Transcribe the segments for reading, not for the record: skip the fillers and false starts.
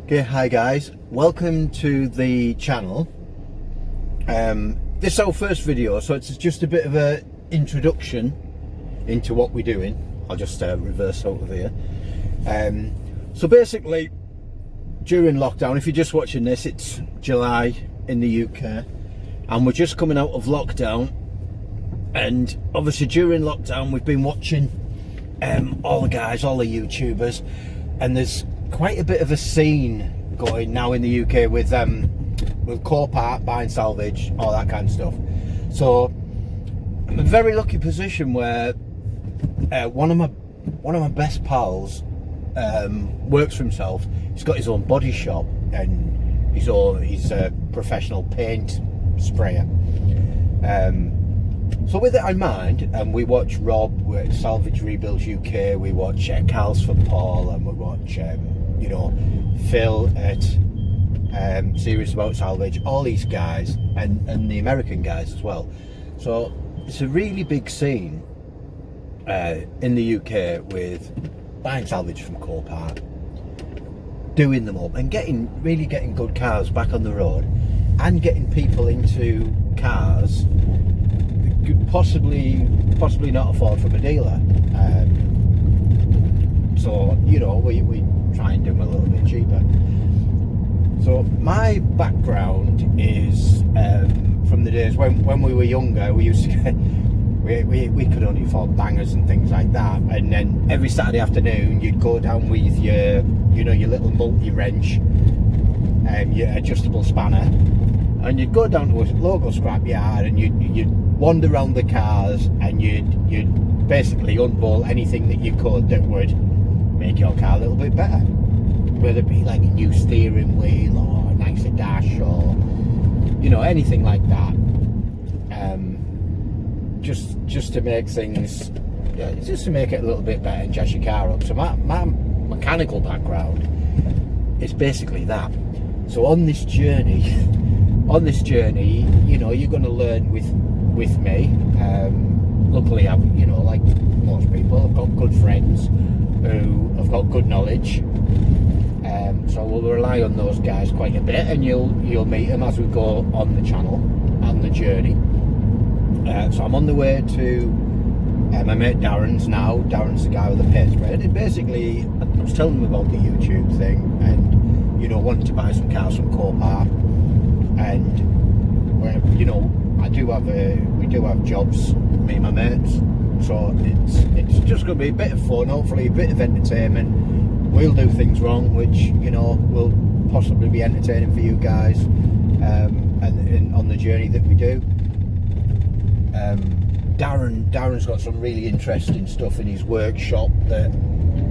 Okay, hi guys, welcome to the channel. This is our first video, so it's just a bit of an introduction into what we're doing. I'll just reverse out of here. So basically, during lockdown, if you're just watching this, it's July in the UK and we're just coming out of lockdown, and obviously during lockdown we've been watching all the guys, all the YouTubers, and there's quite a bit of a scene going now in the UK with Copart, buying salvage, all that kind of stuff. So I'm in a very lucky position where one of my best pals works for himself. He's got his own body shop and he's a professional paint sprayer. So with it in mind, we watch Rob, we're at Salvage Rebuilds UK, we watch Carls for Paul, and we watch Phil at Serious About Salvage, all these guys, and the American guys as well. So it's a really big scene in the UK with buying salvage from Copart, doing them up, and really getting good cars back on the road, and getting people into cars that could possibly not afford from a dealer. So you know, we try and do them a little bit cheaper. So my background is from the days when we were younger. We used to get, we could only afford bangers and things like that, and then every Saturday afternoon you'd go down with your little multi-wrench and your adjustable spanner, and you'd go down to a local scrapyard and you'd wander around the cars, and you'd basically unbolt anything that you could that would make your car a little bit better, whether it be like a new steering wheel or a nicer dash or anything like that, just to make things, just to make it a little bit better and jazz your car up. So my mechanical background is basically that. So on this journey, you're going to learn with me. Luckily, I've, like most people, I've got good friends who have got good knowledge, so we'll rely on those guys quite a bit, and you'll meet them as we go on the channel and the journey. So I'm on the way to my mate Darren's now. Darren's the guy with the paint spray, and basically I was telling him about the YouTube thing, and wanting to buy some cars from Copart, and we do have jobs, me and my mates, so it's just going to be a bit of fun, hopefully a bit of entertainment. We'll do things wrong, which will possibly be entertaining for you guys, and on the journey that we do. Darren's got some really interesting stuff in his workshop that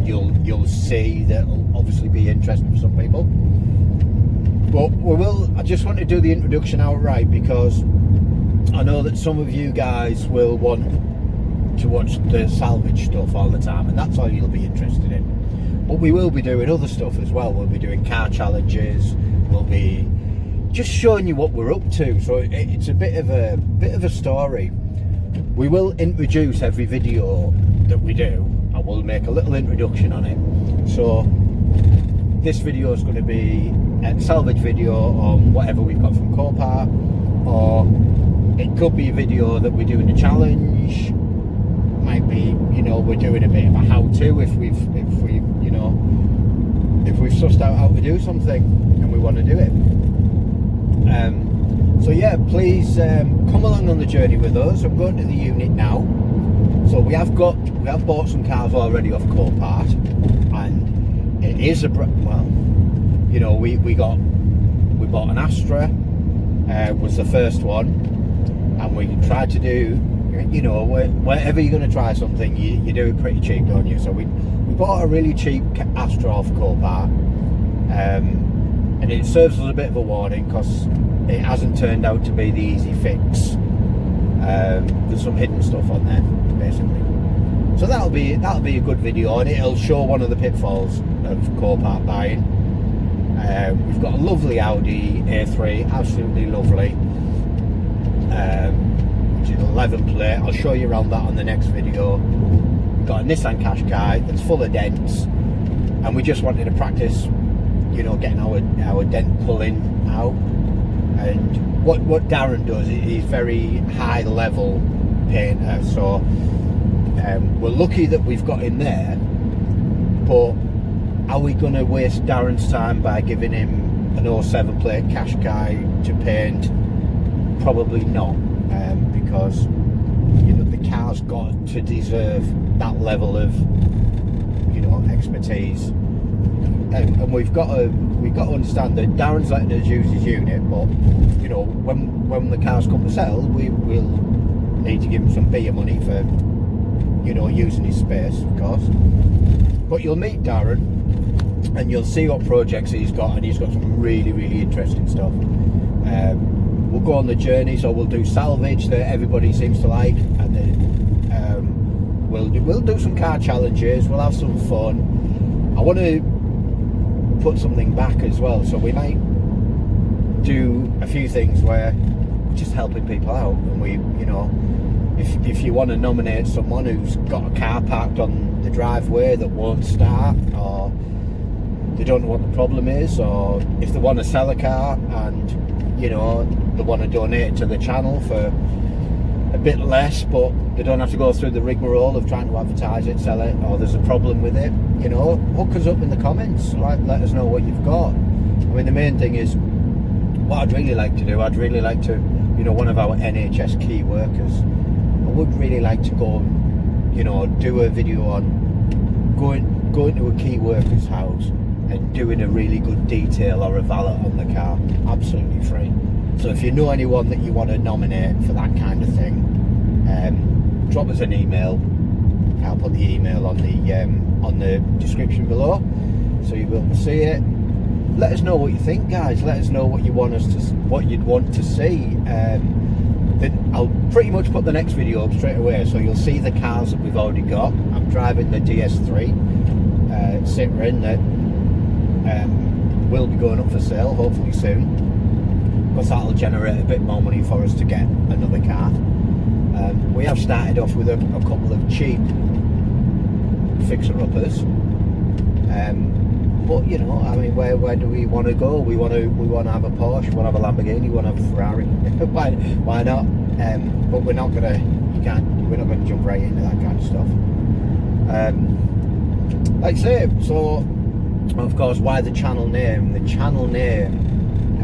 you'll see that will obviously be interesting for some people. But I just want to do the introduction outright, because I know that some of you guys will want to watch the salvage stuff all the time, and that's all you'll be interested in. But we will be doing other stuff as well. We'll be doing car challenges, we'll be just showing you what we're up to. So it's a bit of a story. We will introduce every video that we do, and we'll make a little introduction on it. So this video is going to be a salvage video on whatever we've got from Copart, or it could be a video that we're doing a challenge. Might be, we're doing a bit of a how-to if we've sussed out how to do something and we want to do it. So yeah, please come along on the journey with us. I'm going to the unit now. So we have bought some cars already off Copart, and it is we bought an Astra, was the first one, and we tried to do, wherever you're going to try something, you do it pretty cheap, don't you? So we bought a really cheap Astra off Copart, and it serves as a bit of a warning, because it hasn't turned out to be the easy fix. There's some hidden stuff on there, basically. So that'll be a good video, and it'll show one of the pitfalls of Copart buying. We've got a lovely Audi A3, absolutely lovely, which is 11 plate. I'll show you around that on the next video. We've got a Nissan Qashqai that's full of dents, and we just wanted to practice you know, getting our dent pulling out. And what Darren does, he's very high level painter, so we're lucky that we've got him there. But are we going to waste Darren's time by giving him an 07 plate Qashqai to paint? Probably not, because you know the car's got to deserve that level of, you know, expertise. And we've got to understand that Darren's letting us use his unit, but you know, when the cars come to sell, we'll need to give him some beer money for, you know, using his space, of course. But you'll meet Darren and you'll see what projects he's got, and he's got some really, really interesting stuff. We'll go on the journey, so we'll do salvage that everybody seems to like, and then we'll do some car challenges, we'll have some fun. I want to put something back as well, so we might do a few things where we're just helping people out, and we, you know, if you want to nominate someone who's got a car parked on the driveway that won't start, or they don't know what the problem is, or if they want to sell a car and, you know, they want to donate it to the channel for a bit less, but they don't have to go through the rigmarole of trying to advertise it, sell it, or there's a problem with it, you know, hook us up in the comments, like, let us know what you've got. I mean, the main thing is, what I'd really like to do, I'd really like to, you know, one of our NHS key workers, I would really like to go and, you know, do a video on going to a key worker's house and doing a really good detail or a valet on the car, absolutely free. So if you know anyone that you want to nominate for that kind of thing, drop us an email. I'll put the email on the description below, so you'll be able to see it. Let us know what you think, guys. Let us know what you want us to, what you'd want to see. Then I'll pretty much put the next video up straight away, so you'll see the cars that we've already got. I'm driving the DS3 Citroen that will be going up for sale hopefully soon, because that'll generate a bit more money for us to get another car. We have started off with a couple of cheap fixer-uppers, but you know, I mean, where do we want to go? We want to have a Porsche, we want to have a Lamborghini, we want to have a Ferrari. why not? But we're not gonna jump right into that kind of stuff. Like I say, so of course, why the channel name? The channel name,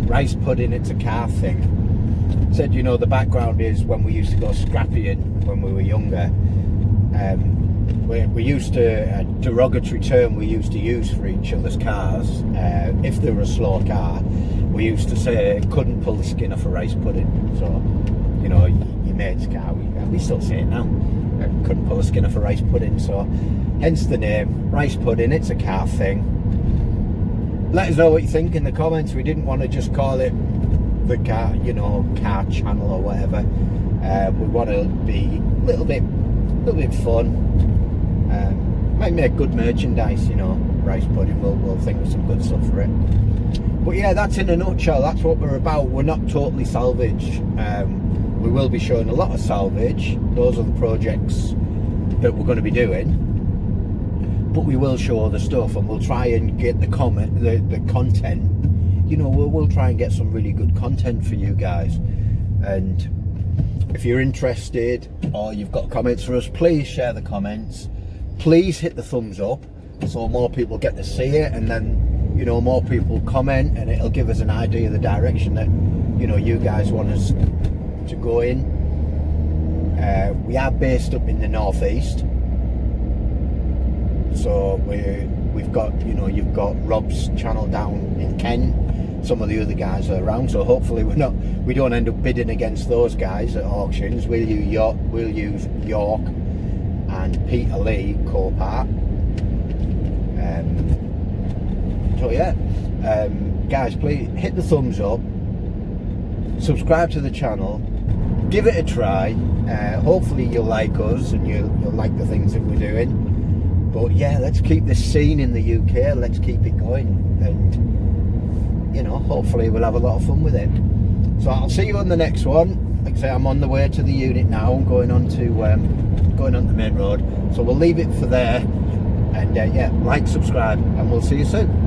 rice pudding, it's a car thing. Said, you know, the background is when we used to go scrappying when we were younger. We used to, a derogatory term we used to use for each other's cars, if they were a slow car, we used to say, couldn't pull the skin off a rice pudding. So, you know, your mate's car, we still say it now, couldn't pull the skin off a rice pudding. So hence the name, rice pudding, it's a car thing. Let us know what you think in the comments. We didn't want to just call it the car, you know, car channel or whatever. We want to be a little bit fun. Might make good merchandise, you know, rice pudding. We'll think of some good stuff for it. But yeah, that's in a nutshell. That's what we're about. We're not totally salvage. We will be showing a lot of salvage. Those are the projects that we're going to be doing. But we will show other stuff, and we'll try and get the content. You know, we'll try and get some really good content for you guys. And if you're interested or you've got comments for us, please share the comments. Please hit the thumbs up so more people get to see it, and then, you know, more people comment, and it'll give us an idea of the direction that, you know, you guys want us to go in. We are based up in the northeast, so we've got, you know, you've got Rob's channel down in Kent. Some of the other guys are around, so hopefully we don't end up bidding against those guys at auctions. We'll use York and Peter Lee co-part. So yeah, guys, please hit the thumbs up, subscribe to the channel, give it a try. Hopefully you'll like us and you'll like the things that we're doing. But yeah, let's keep this scene in the UK, let's keep it going, and you know, hopefully we'll have a lot of fun with it. So I'll see you on the next one. Like I say, I'm on the way to the unit now. I'm going on to the main road, so we'll leave it for there. And yeah, like, subscribe, and we'll see you soon.